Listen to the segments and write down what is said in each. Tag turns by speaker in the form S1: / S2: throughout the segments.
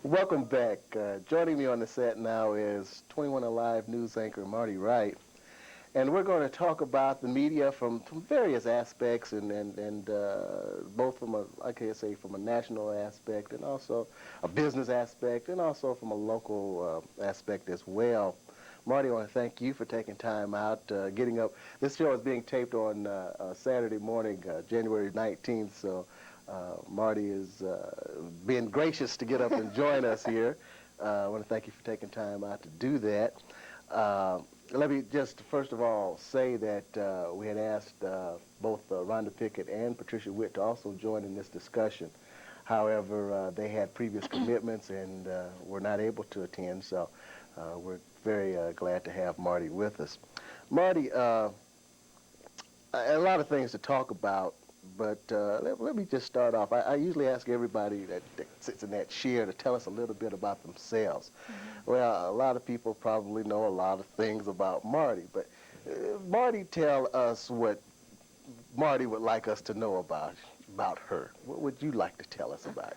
S1: Welcome back. Joining me on the set now is 21 Alive news anchor Marti Wright, and we're going to talk about the media from various aspects, and both from a, like I say, from a national aspect, and also a business aspect, and also from a local aspect as well. Marti, I want to thank you for taking time out, getting up. This show is being taped on Saturday morning, January 19th, so Marti is being gracious to get up and join us here. I want to thank you for taking time out to do that. Let me just first of all say that we had asked both Rhonda Pickett and Patricia Witt to also join in this discussion. However, they had previous commitments and were not able to attend, so we're very glad to have Marti with us. Marti, a lot of things to talk about, but let me just start off. I usually ask everybody that sits in that chair to tell us a little bit about themselves. Well, a lot of people probably know a lot of things about Marti, but Marti, tell us what Marti would like us to know about her. What would you like to tell us about?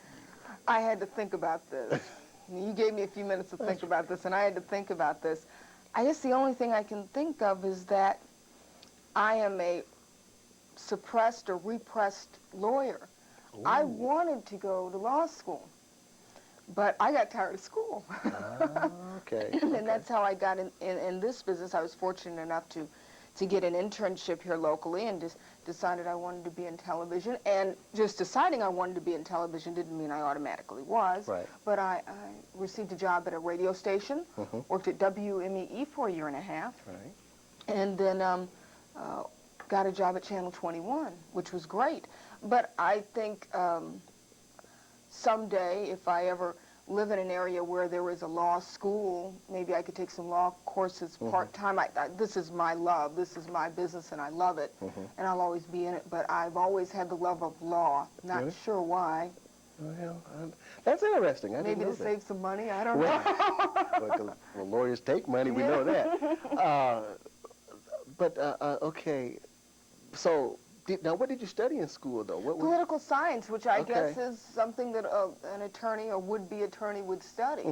S2: I had to think about this. You gave me a few minutes to think about this, and I had to think about this. I guess the only thing I can think of is that I am a suppressed or repressed lawyer.
S1: Ooh.
S2: I wanted to go to law school, but I got tired of school.
S1: Okay.
S2: And that's how I got in this business. I was fortunate enough to get an internship here locally and just decided I wanted to be in television. And just deciding I wanted to be in television didn't mean I automatically was.
S1: Right.
S2: But I received a job at a radio station, worked at WMEE for a year and a half,
S1: Right.
S2: and then got a job at Channel 21, which was great. But I think someday, if I ever live in an area where there is a law school, maybe I could take some law courses part-time. This is my love. This is my business, and I love it, and I'll always be in it. But I've always had the love of law. Not
S1: Really?
S2: sure why.
S1: Well, that's interesting. I
S2: Maybe
S1: didn't know
S2: to
S1: that.
S2: save some money. I don't know.
S1: Well, lawyers take money. We know that. Okay. So, now what did you study in school, though?
S2: Political science, which I guess is something that an attorney or would-be attorney would study.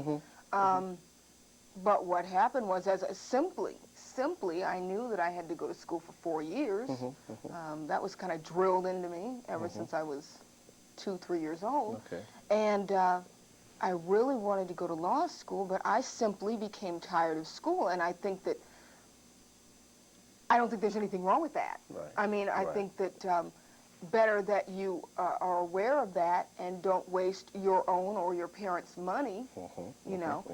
S2: But what happened was, simply, I knew that I had to go to school for 4 years. That was kind of drilled into me ever since I was 2, 3 years old.
S1: Okay.
S2: And I really wanted to go to law school, but I simply became tired of school, and I don't think there's anything wrong with that.
S1: Right.
S2: I mean, I think that better that you are aware of that and don't waste your own or your parents' money, you know,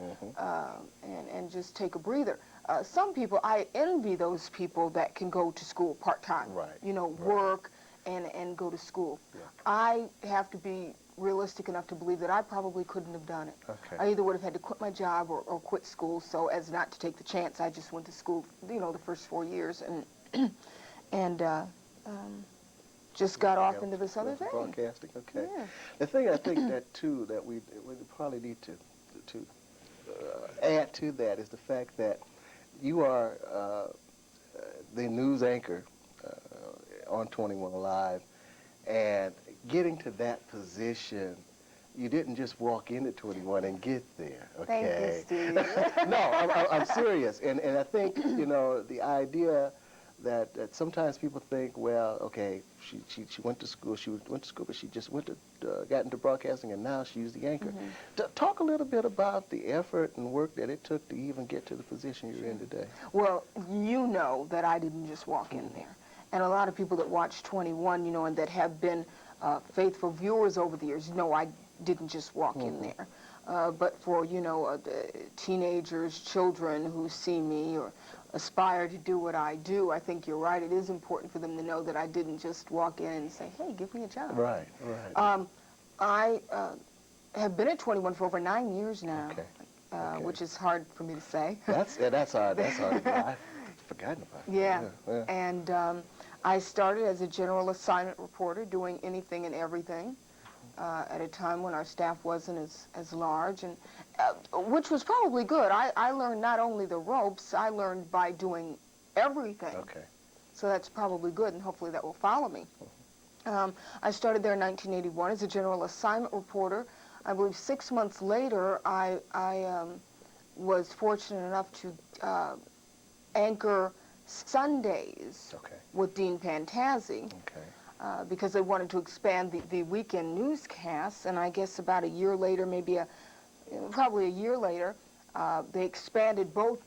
S2: and just take a breather. Some people, I envy those people that can go to school part-time, you know, work and go to school.
S1: Yeah.
S2: I have to be realistic enough to believe that I probably couldn't have done it.
S1: Okay.
S2: I either would have had to quit my job or quit school, so as not to take the chance, I just went to school, you know, the first 4 years and just got off into this other thing.
S1: Broadcasting, okay.
S2: Yeah.
S1: The thing I think that too that we probably need to add to that is the fact that you are the news anchor on 21 Alive, and getting to that position, you didn't just walk into 21 and get there, okay?
S2: Thank you, Steve.
S1: No, I'm serious, and I think, you know, the idea that sometimes people think, well, okay, she went to school, but she just got into broadcasting, and now she's the anchor. Talk a little bit about the effort and work that it took to even get to the position you're in today.
S2: Well, you know that I didn't just walk in there. And a lot of people that watch 21, you know, and that have been faithful viewers over the years, you know I didn't just walk in there. But for, you know, teenagers, children who see me or aspire to do what I do, I think you're right. It is important for them to know that I didn't just walk in and say, hey, give me a job.
S1: Right, right.
S2: I have been at 21 for over 9 years now, which is hard for me to say.
S1: That's hard. That's hard. I've forgotten about it.
S2: Yeah. And I started as a general assignment reporter, doing anything and everything. At a time when our staff wasn't as large, and which was probably good. I learned not only the ropes, I learned by doing everything.
S1: Okay.
S2: So that's probably good, and hopefully that will follow me. I started there in 1981 as a general assignment reporter. I believe 6 months later, I was fortunate enough to anchor Sundays
S1: Okay.
S2: with Dean Pantazzi.
S1: Okay.
S2: Because they wanted to expand the weekend newscasts, and I guess about a year later, probably a year later, they expanded both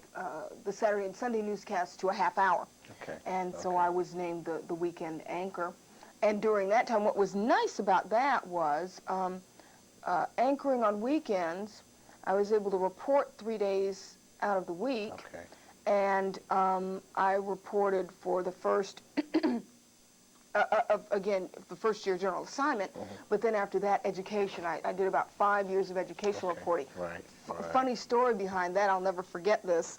S2: the Saturday and Sunday newscasts to a half hour.
S1: Okay.
S2: And so
S1: Okay.
S2: I was named the weekend anchor. And during that time, what was nice about that was anchoring on weekends, I was able to report 3 days out of the week.
S1: Okay.
S2: And I reported for the first again, the first year general assignment, but then after that, education. I did about 5 years of educational
S1: Okay.
S2: reporting.
S1: Right. Right.
S2: Funny story behind that, I'll never forget this.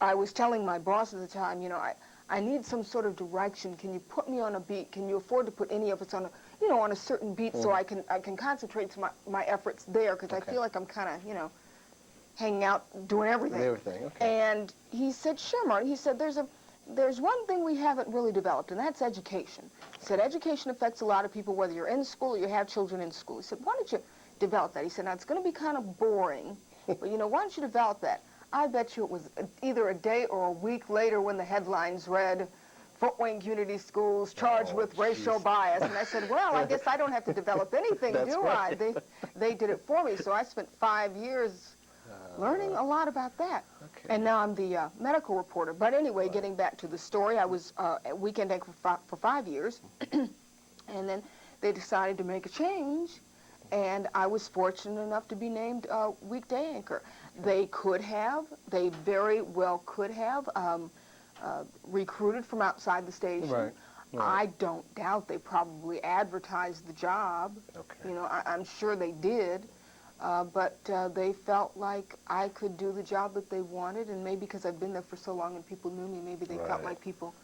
S2: I was telling my boss at the time, you know, I need some sort of direction. Can you put me on a beat? Can you afford to put any of us on on a certain beat so I can concentrate my efforts there, because I feel like I'm kind of, hanging out, doing everything.
S1: Everything. Okay.
S2: And he said, sure, Marty. He said, there's one thing we haven't really developed, and that's education. He said, education affects a lot of people, whether you're in school or you have children in school. He said, why don't you develop that? He said, now, it's going to be kind of boring, but, why don't you develop that? I bet you it was either a day or a week later when the headlines read, Fort Wayne Community Schools charged with racial bias. And I said, well, I guess I don't have to develop anything, do
S1: right.
S2: I? They did it for me. So I spent 5 years learning a lot about that.
S1: Okay.
S2: And now I'm the medical reporter. But anyway, getting back to the story, I was a weekend anchor for 5 years. And then they decided to make a change, and I was fortunate enough to be named weekday anchor. They very well could have recruited from outside the station.
S1: Right.
S2: I don't doubt they probably advertised the job.
S1: Okay.
S2: I'm sure they did. But they felt like I could do the job that they wanted, and maybe because I've been there for so long and people knew me, maybe they felt like people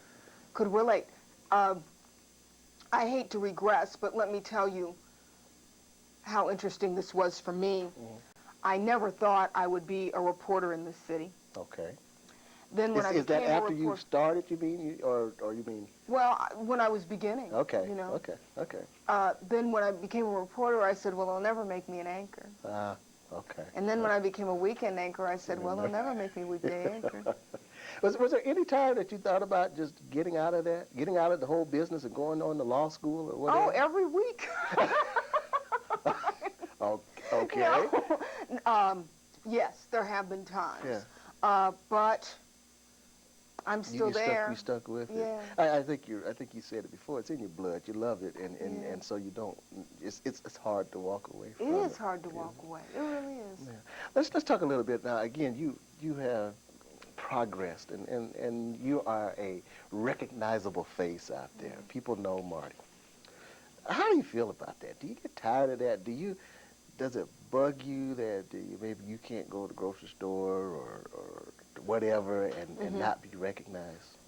S2: could relate. I hate to regress, but let me tell you how interesting this was for me. I never thought I would be a reporter in this city.
S1: Okay.
S2: Then when
S1: Is that after you started, you mean, or you mean?
S2: Well, when I was beginning.
S1: Okay.
S2: Okay.
S1: Okay.
S2: Then when I became a reporter, I said, well, they'll never make me an anchor.
S1: Okay.
S2: And then when I became a weekend anchor, I said, well, they'll never make me weekday anchor.
S1: Was there any time that you thought about just getting out of that, getting out of the whole business and going on to law school or whatever?
S2: Oh, every week.
S1: Okay.
S2: Yes, there have been times.
S1: Yeah.
S2: But I'm still there.
S1: You stuck with it.
S2: Yeah.
S1: I think you said it before. It's in your blood. You love it, and so you don't. It's hard to walk away from it.
S2: It is hard to walk away. It really is.
S1: Yeah. Let's talk a little bit now. Again, you have progressed, and you are a recognizable face out there. People know Marty. How do you feel about that? Do you get tired of that? Does it bug you that maybe you can't go to the grocery store or whatever and not be recognized?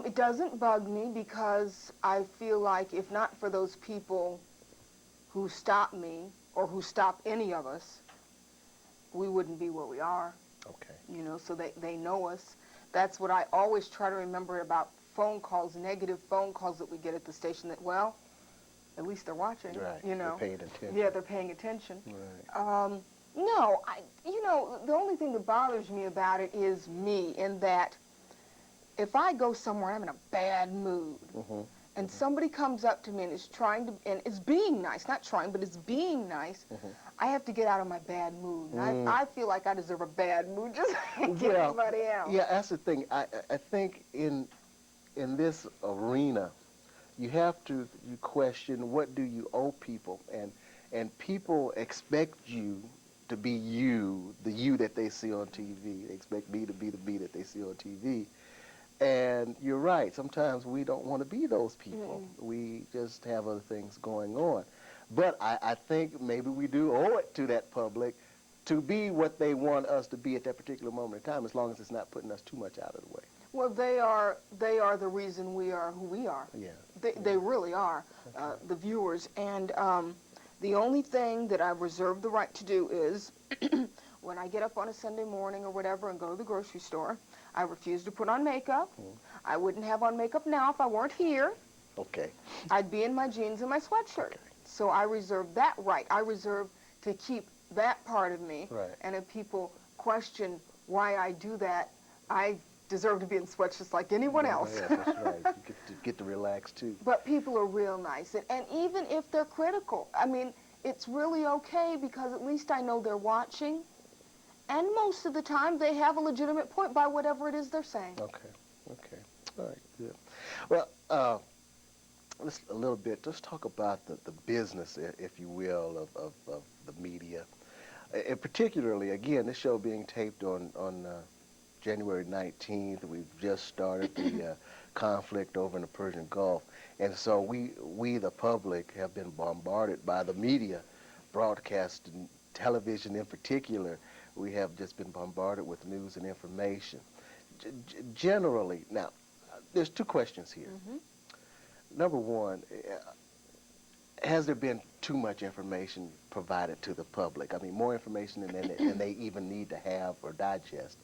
S2: It doesn't bug me, because I feel like if not for those people who stop me or who stop any of us, we wouldn't be where we are.
S1: Okay.
S2: So they know us. That's what I always try to remember about phone calls, negative phone calls that we get at the station, that, well, at least they're watching.
S1: Right. They're paying attention.
S2: Yeah, they're paying attention.
S1: Right.
S2: No, the only thing that bothers me about it is me, in that if I go somewhere, I'm in a bad mood, and somebody comes up to me and is being nice, not trying, but is being nice, I have to get out of my bad mood. And I feel like I deserve a bad mood just like everybody else.
S1: Yeah, that's the thing. I think in this arena, you have to question, what do you owe people, and people expect you to be you, the you that they see on TV. They expect me to be the me that they see on TV. And you're right, sometimes we don't want to be those people. We just have other things going on. But I think maybe we do owe it to that public to be what they want us to be at that particular moment in time, as long as it's not putting us too much out of the way.
S2: Well, they are the reason we are who we are.
S1: Yeah.
S2: They really are, the viewers. And the only thing that I've reserved the right to do is, when I get up on a Sunday morning or whatever and go to the grocery store, I refuse to put on makeup. I wouldn't have on makeup now if I weren't here.
S1: Okay.
S2: I'd be in my jeans and my sweatshirt. So I reserve that right. I reserve to keep that part of me.
S1: Right.
S2: And if people question why I do that, I deserve to be in sweats just like anyone else.
S1: Yes, that's right. You get to relax too.
S2: But people are real nice. And even if they're critical, I mean, it's really okay because at least I know they're watching. And most of the time, they have a legitimate point by whatever it is they're saying.
S1: Okay. Okay. All right. Good. Well, let's a little bit. Let's talk about the business, if you will, of the media. And particularly, again, this show being taped on January 19th. We've just started the conflict over in the Persian Gulf, and so we the public have been bombarded by the media, broadcast and television in particular. We have just been bombarded with news and information. Generally, now, there's two questions here. Number one, has there been too much information provided to the public? I mean, more information than they even need to have or digest.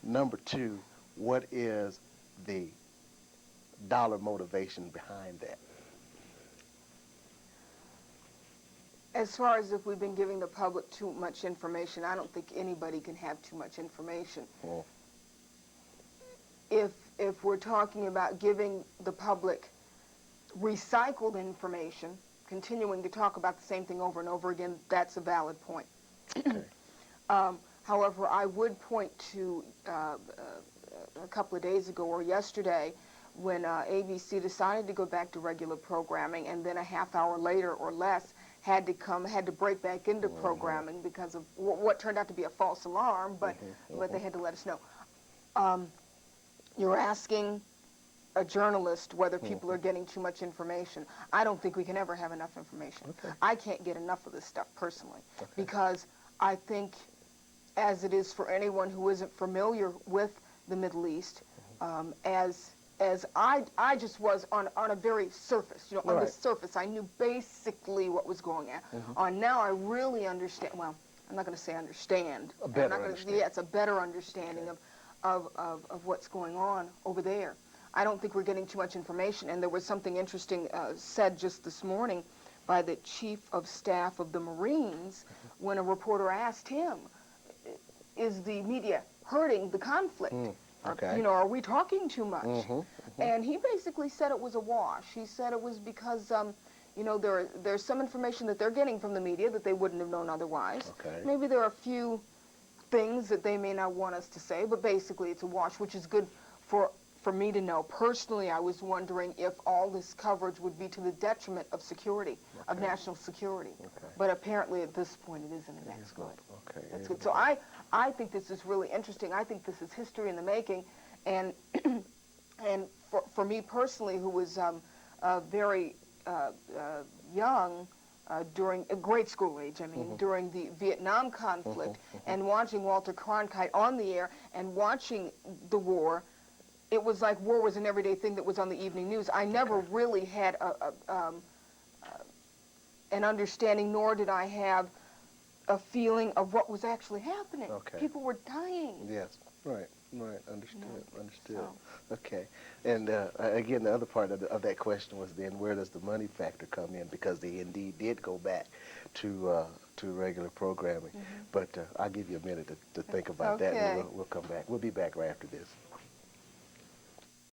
S1: Number two, what is the dollar motivation behind that?
S2: As far as if we've been giving the public too much information, I don't think anybody can have too much information.
S1: Oh.
S2: If we're talking about giving the public recycled information, continuing to talk about the same thing over and over again, that's a valid point.
S1: Okay.
S2: However, I would point to a couple of days ago or yesterday when ABC decided to go back to regular programming, and then a half hour later or less had to break back into programming because of what turned out to be a false alarm, but they had to let us know. You're asking a journalist whether people are getting too much information. I don't think we can ever have enough information.
S1: Okay.
S2: I can't get enough of this stuff personally because I think, as it is for anyone who isn't familiar with the Middle East, as I just was on a very surface, on the surface, I knew basically what was going on. Now I really understand. Well, I'm not going to say understand.
S1: A better understanding.
S2: Yeah, it's a better understanding of what's going on over there. I don't think we're getting too much information. And there was something interesting said just this morning by the Chief of Staff of the Marines when a reporter asked him, is the media hurting the conflict?
S1: Okay.
S2: Are we talking too much? And he basically said it was a wash. He said it was because, there's some information that they're getting from the media that they wouldn't have known otherwise.
S1: Okay.
S2: Maybe there are a few things that they may not want us to say, but basically it's a wash, which is good for me to know. Personally, I was wondering if all this coverage would be to the detriment of security, of national security. But apparently at this point it isn't, and that's good.
S1: Okay.
S2: That's good. So I think this is really interesting. I think this is history in the making, and and for me personally, who was very young, during grade school age, during the Vietnam conflict, and watching Walter Cronkite on the air and watching the war, it was like war was an everyday thing that was on the evening news. I never really had an understanding, nor did I have a feeling of what was actually happening. People were dying.
S1: Yes. Right. Understood. Understood.
S2: So.
S1: Okay. And again, the other part of that question was then, where does the money factor come in? Because they indeed did go back to regular programming. But I'll give you a minute to think about that. And we'll come back. We'll be back right after this.